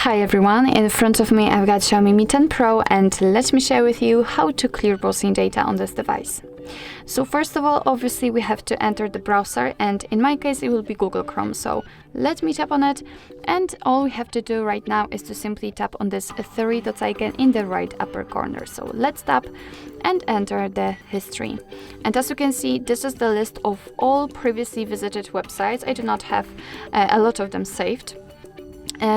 Hi everyone, in front of me I've got Xiaomi Mi 10 Pro, and let me share with you how to clear browsing data on this device. So first of all, obviously we have to enter the browser, and in my case it will be Google Chrome. So let me tap on it, and all we have to do right now is to simply tap on this three dots icon in the right upper corner. So let's tap and enter the history. And as you can see, this is the list of all previously visited websites. I do not have a lot of them saved.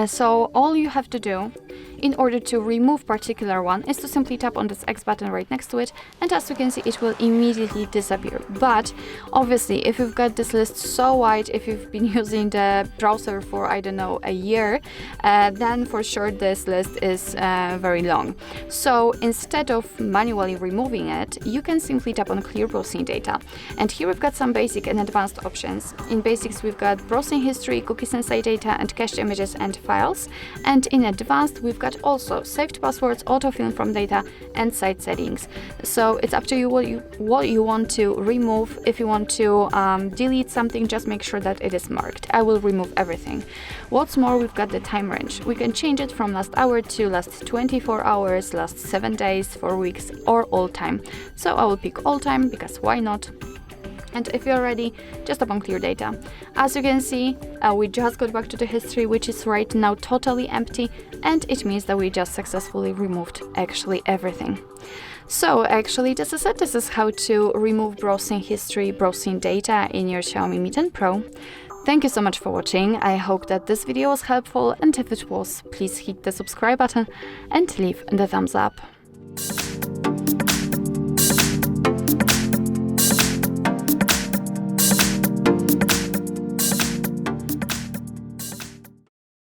So all you have to do in order to remove particular one is to simply tap on this X button right next to it, and as you can see it will immediately disappear. But obviously if you've got this list so wide, if you've been using the browser for I don't know a year, then for sure this list is very long. So instead of manually removing it, you can simply tap on clear browsing data, and here we've got some basic and advanced options. In basics we've got browsing history, cookies and site data, and cached images and files, and in advanced we've got also saved passwords, autofill from data, and site settings. So it's up to you what you want to remove. If you want to delete something, just make sure that it is marked. I will remove everything. What's more, we've got the time range. We can change it from last hour to last 24 hours, last 7 days, 4 weeks, or all time. So I will pick all time because why not? And if you're ready, just tap on clear data. As you can see, we just got back to the history, which is right now totally empty, and it means that we just successfully removed actually everything. So actually this is it. This is how to remove browsing history, browsing data in your Xiaomi Mi 10 Pro. Thank you so much for watching. I hope that this video was helpful, and if it was, please hit the subscribe button and leave the thumbs up.